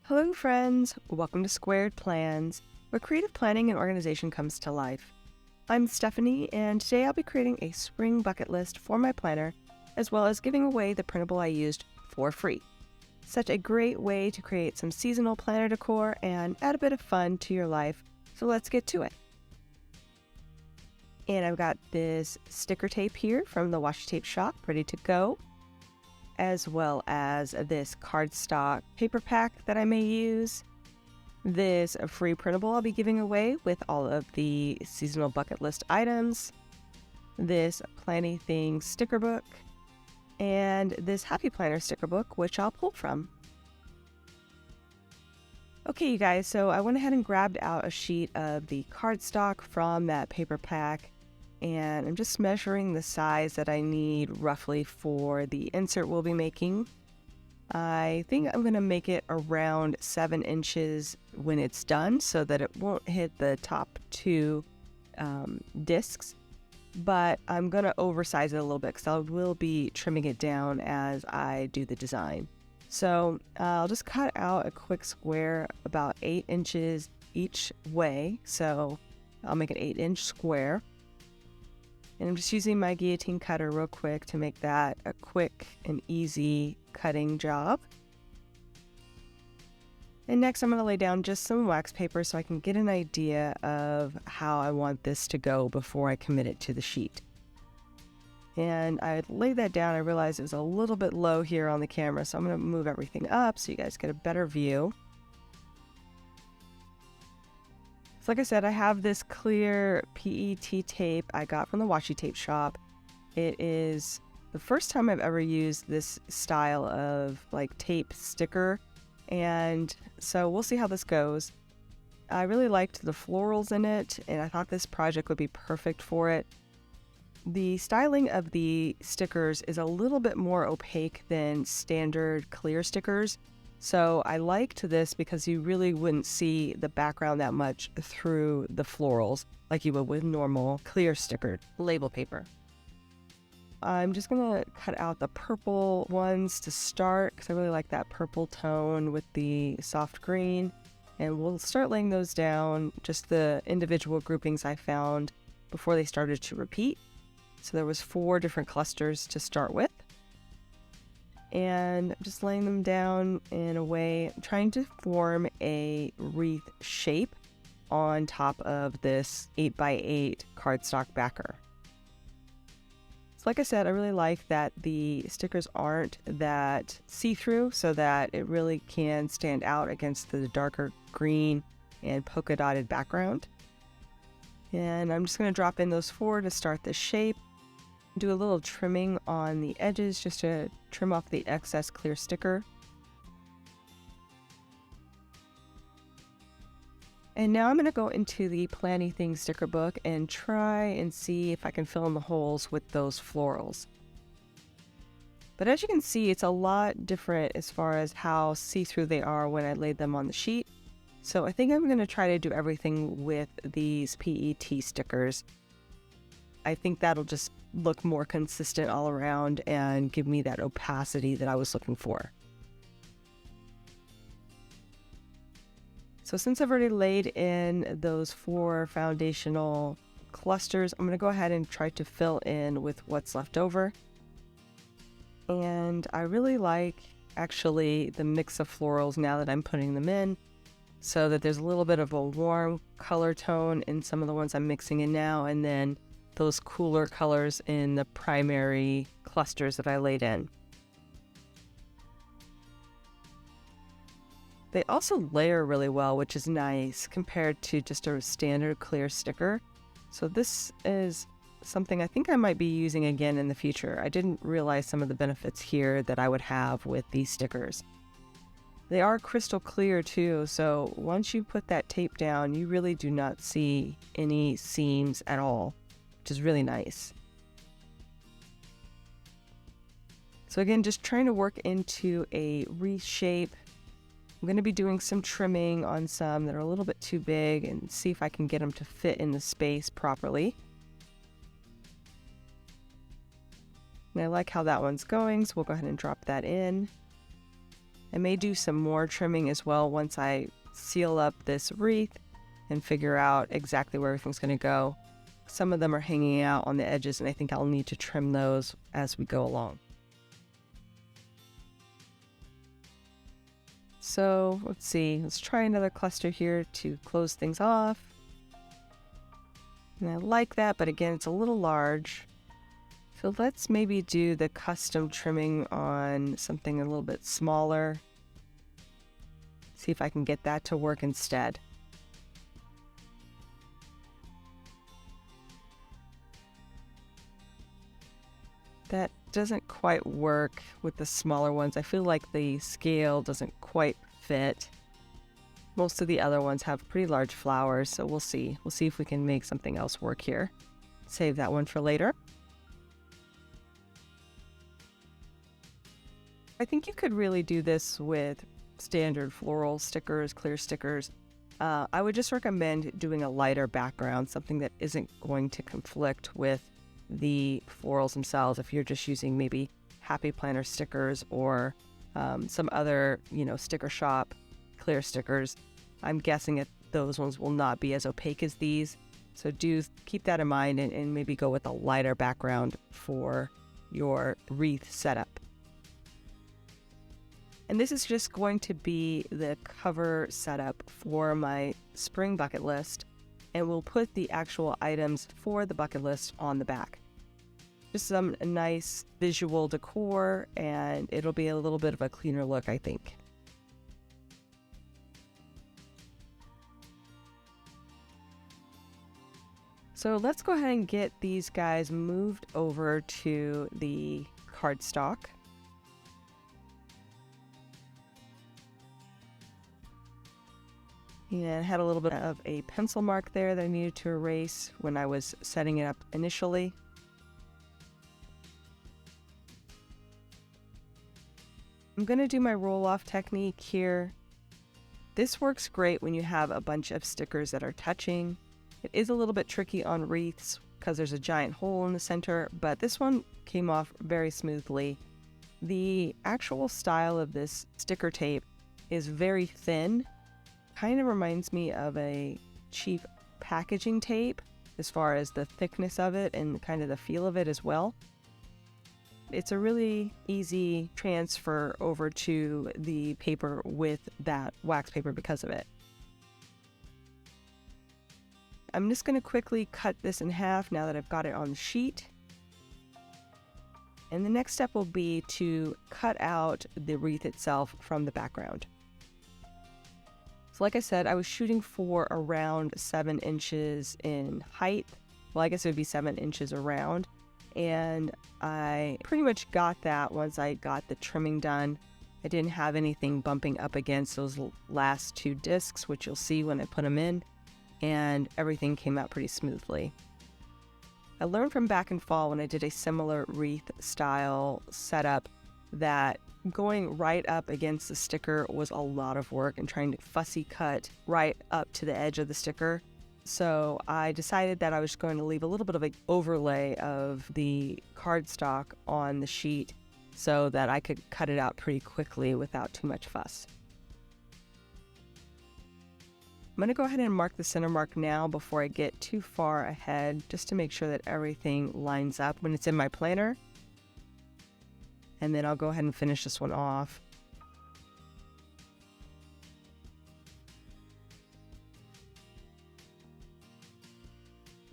Hello friends, welcome to Squaird Plans, where creative planning and organization comes to life. I'm Stephanie, and today I'll be creating a spring bucket list for my planner, as well as giving away the printable I used for free. Such a great way to create some seasonal planner decor and add a bit of fun to your life, so let's get to it. And I've got this sticker tape here from the washi tape shop ready to go, as well as this cardstock paper pack that I may use, this free printable I'll be giving away with all of the seasonal bucket list items, this Planny Things sticker book, and this Happy Planner sticker book, which I'll pull from. Okay, you guys, so I went ahead and grabbed out a sheet of the cardstock from that paper pack, and I'm just measuring the size that I need roughly for the insert we'll be making. I think I'm going to make it around 7 inches when it's done so that it won't hit the top two discs, but I'm going to oversize it a little bit because I will be trimming it down as I do the design. So I'll just cut out a quick square about 8 inches each way, so I'll make an 8-inch square. And I'm just using my guillotine cutter real quick to make that a quick and easy cutting job. And next I'm going to lay down just some wax paper so I can get an idea of how I want this to go before I commit it to the sheet. And I laid that down. I realized it was a little bit low here on the camera, so I'm going to move everything up so you guys get a better view. So like I said, I have this clear PET tape I got from the washi tape shop. It is the first time I've ever used this style of like tape sticker, and so we'll see how this goes. I really liked the florals in it, and I thought this project would be perfect for it. The styling of the stickers is a little bit more opaque than standard clear stickers. So I liked this because you really wouldn't see the background that much through the florals like you would with normal clear stickered label paper. I'm just going to cut out the purple ones to start because I really like that purple tone with the soft green. And we'll start laying those down, just the individual groupings I found before they started to repeat. So there was 4 different clusters to start with. And I'm just laying them down in a way, trying to form a wreath shape on top of this 8x8 cardstock backer. So like I said, I really like that the stickers aren't that see-through so that it really can stand out against the darker green and polka dotted background. And I'm just going to drop in those 4 to start the shape. Do a little trimming on the edges just to trim off the excess clear sticker. And now I'm going to go into the Planny Things sticker book and try and see if I can fill in the holes with those florals. But as you can see, it's a lot different as far as how see-through they are when I laid them on the sheet. So I think I'm going to try to do everything with these PET stickers. I think that'll just look more consistent all around and give me that opacity that I was looking for. So since I've already laid in those 4 foundational clusters, I'm going to go ahead and try to fill in with what's left over. And I really like actually the mix of florals now that I'm putting them in, so that there's a little bit of a warm color tone in some of the ones I'm mixing in now, and then those cooler colors in the primary clusters that I laid in. They also layer really well, which is nice compared to just a standard clear sticker. So this is something I think I might be using again in the future. I didn't realize some of the benefits here that I would have with these stickers. They are crystal clear too, so once you put that tape down, you really do not see any seams at all, which is really nice. So again, just trying to work into a wreath shape. I'm going to be doing some trimming on some that are a little bit too big and see if I can get them to fit in the space properly. And I like how that one's going, so we'll go ahead and drop that in. I may do some more trimming as well once I seal up this wreath and figure out exactly where everything's going to go. Some of them are hanging out on the edges, and I think I'll need to trim those as we go along. So let's see, let's try another cluster here to close things off. And I like that, but again, it's a little large. So let's maybe do the custom trimming on something a little bit smaller. See if I can get that to work instead. That doesn't quite work with the smaller ones. I feel like the scale doesn't quite fit. Most of the other ones have pretty large flowers, so we'll see. We'll see if we can make something else work here. Save that one for later. I think you could really do this with standard floral stickers, clear stickers. I would just recommend doing a lighter background, something that isn't going to conflict with the florals themselves. If you're just using maybe Happy Planner stickers or some other, sticker shop clear stickers, I'm guessing that those ones will not be as opaque as these. So do keep that in mind and maybe go with a lighter background for your wreath setup. And this is just going to be the cover setup for my spring bucket list, and we'll put the actual items for the bucket list on the back. Just some nice visual decor, and it'll be a little bit of a cleaner look, I think. So let's go ahead and get these guys moved over to the cardstock. And I had a little bit of a pencil mark there that I needed to erase when I was setting it up initially. I'm going to do my roll-off technique here. This works great when you have a bunch of stickers that are touching. It is a little bit tricky on wreaths because there's a giant hole in the center, but this one came off very smoothly. The actual style of this sticker tape is very thin. Kind of reminds me of a cheap packaging tape as far as the thickness of it and kind of the feel of it as well. It's a really easy transfer over to the paper with that wax paper because of it. I'm just going to quickly cut this in half now that I've got it on the sheet. And the next step will be to cut out the wreath itself from the background. So like I said, I was shooting for around 7 inches in height. Well, I guess it would be 7 inches around. And I pretty much got that once I got the trimming done. I didn't have anything bumping up against those last 2 discs, which you'll see when I put them in. And everything came out pretty smoothly. I learned from back in fall when I did a similar wreath style setup that going right up against the sticker was a lot of work and trying to fussy cut right up to the edge of the sticker. So I decided that I was going to leave a little bit of an overlay of the cardstock on the sheet so that I could cut it out pretty quickly without too much fuss. I'm going to go ahead and mark the center mark now before I get too far ahead, just to make sure that everything lines up when it's in my planner. And then I'll go ahead and finish this one off.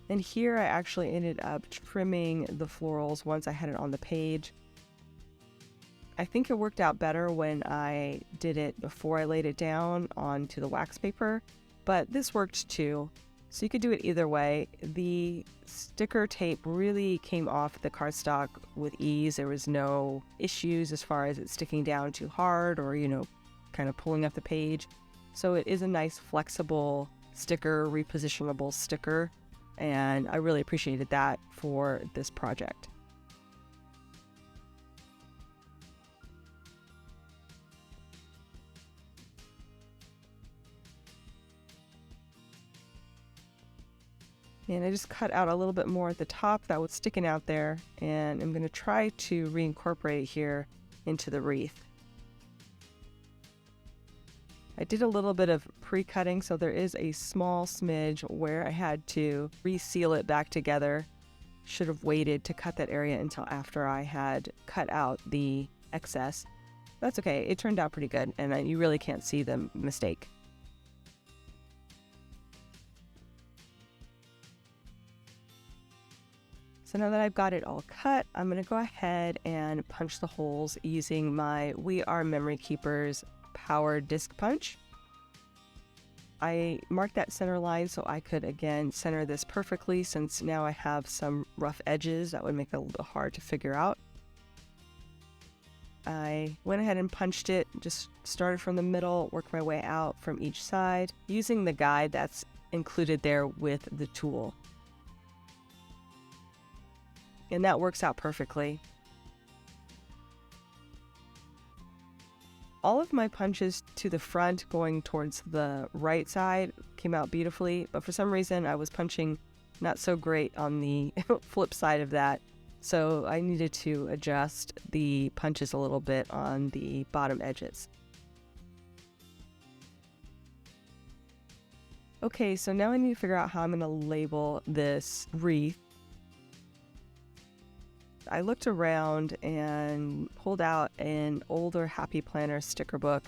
And here I actually ended up trimming the florals once I had it on the page. I think it worked out better when I did it before I laid it down onto the wax paper, but this worked too. So you could do it either way. The sticker tape really came off the cardstock with ease. There was no issues as far as it sticking down too hard or, kind of pulling up the page. So it is a nice flexible sticker, repositionable sticker. And I really appreciated that for this project. And I just cut out a little bit more at the top that was sticking out there, and I'm going to try to reincorporate it here into the wreath. I did a little bit of pre-cutting, so there is a small smidge where I had to reseal it back together. Should have waited to cut that area until after I had cut out the excess. That's okay, it turned out pretty good, and you really can't see the mistake. So now that I've got it all cut, I'm going to go ahead and punch the holes using my We Are Memory Keepers power disc punch. I marked that center line so I could again center this perfectly, since now I have some rough edges that would make it a little bit hard to figure out. I went ahead and punched it, just started from the middle, worked my way out from each side using the guide that's included there with the tool. And that works out perfectly. All of my punches to the front going towards the right side came out beautifully, but for some reason I was punching not so great on the flip side of that, so I needed to adjust the punches a little bit on the bottom edges. Okay, so now I need to figure out how I'm going to label this wreath. I looked around and pulled out an older Happy Planner sticker book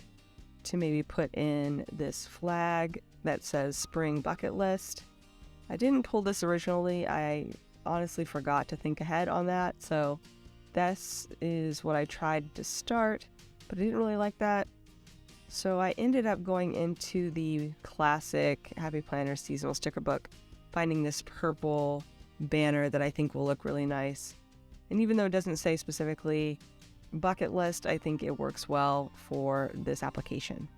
to maybe put in this flag that says Spring Bucket List. I didn't pull this originally. I honestly forgot to think ahead on that, so this is what I tried to start, but I didn't really like that. So I ended up going into the classic Happy Planner seasonal sticker book, finding this purple banner that I think will look really nice. And even though it doesn't say specifically bucket list, I think it works well for this application.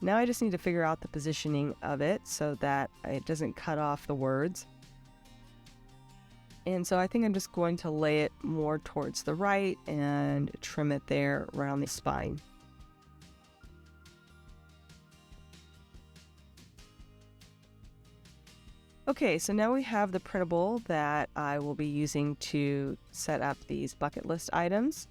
Now I just need to figure out the positioning of it so that it doesn't cut off the words. And so I think I'm just going to lay it more towards the right and trim it there around the spine. Okay, so now we have the printable that I will be using to set up these bucket list items.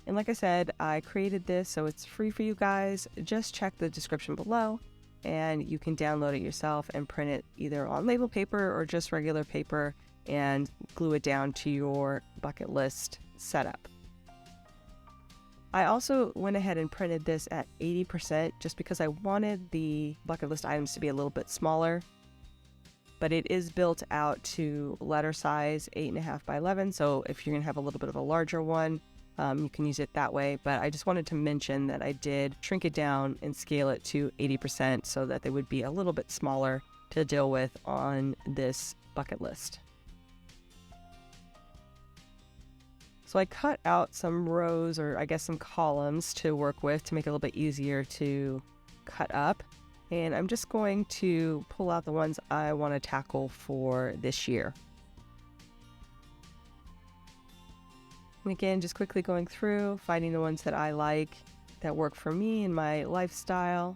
And like I said, I created this so it's free for you guys. Just check the description below and you can download it yourself and print it either on label paper or just regular paper and glue it down to your bucket list setup. I also went ahead and printed this at 80% just because I wanted the bucket list items to be a little bit smaller. But it is built out to letter size 8.5 by 11, so if you're going to have a little bit of a larger one, you can use it that way. But I just wanted to mention that I did shrink it down and scale it to 80% so that they would be a little bit smaller to deal with on this bucket list. So I cut out some rows, or I guess some columns to work with to make it a little bit easier to cut up. And I'm just going to pull out the ones I want to tackle for this year. And again, just quickly going through, finding the ones that I like, that work for me and my lifestyle.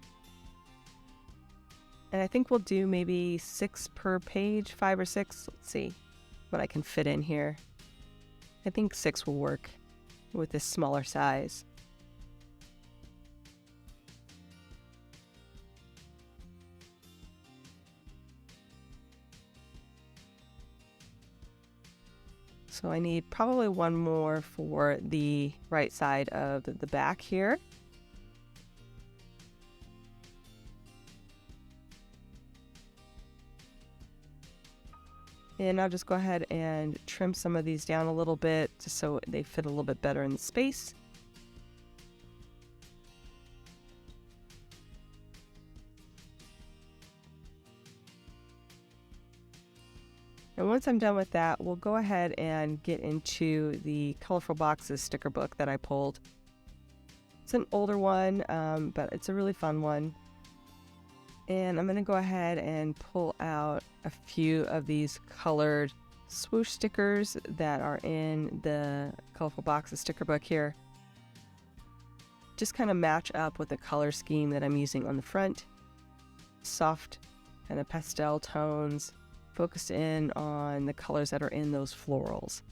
And I think we'll do maybe 6 per page, 5 or 6. Let's see what I can fit in here. I think 6 will work with this smaller size. So I need probably one more for the right side of the back here. And I'll just go ahead and trim some of these down a little bit just so they fit a little bit better in the space. And once I'm done with that, we'll go ahead and get into the Colorful Boxes sticker book that I pulled. It's an older one, but it's a really fun one. And I'm going to go ahead and pull out a few of these colored swoosh stickers that are in the Colorful Boxes sticker book here. Just kind of match up with the color scheme that I'm using on the front. Soft kind of pastel tones. Focused in on the colors that are in those florals.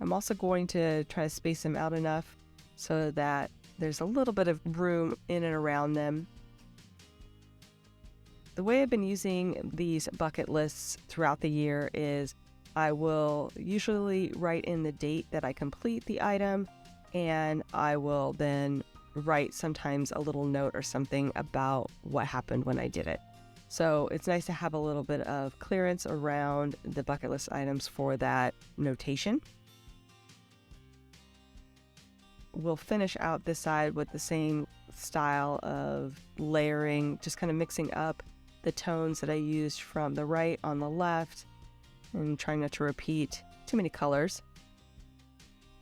I'm I'm also going to try to space them out enough so that there's a little bit of room in and around them. The way I've been using these bucket lists throughout the year is I will usually write in the date that I complete the item, and I will then write sometimes a little note or something about what happened when I did it. So it's nice to have a little bit of clearance around the bucket list items for that notation. We'll finish out this side with the same style of layering, just kind of mixing up the tones that I used from the right on the left and trying not to repeat too many colors.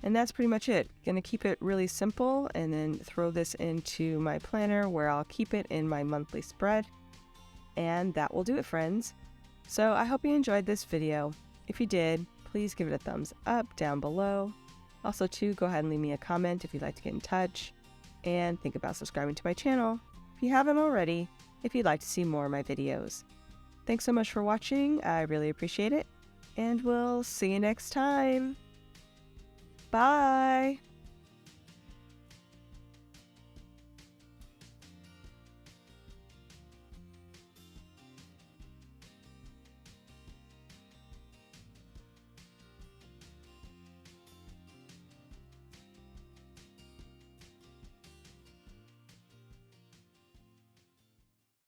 And that's pretty much it. Gonna keep it really simple and then throw this into my planner where I'll keep it in my monthly spread. And that will do it, friends. So I hope you enjoyed this video. If you did, please give it a thumbs up down below. Also too, go ahead and leave me a comment if you'd like to get in touch. And think about subscribing to my channel if you haven't already, if you'd like to see more of my videos. Thanks so much for watching. I really appreciate it. And we'll see you next time. Bye!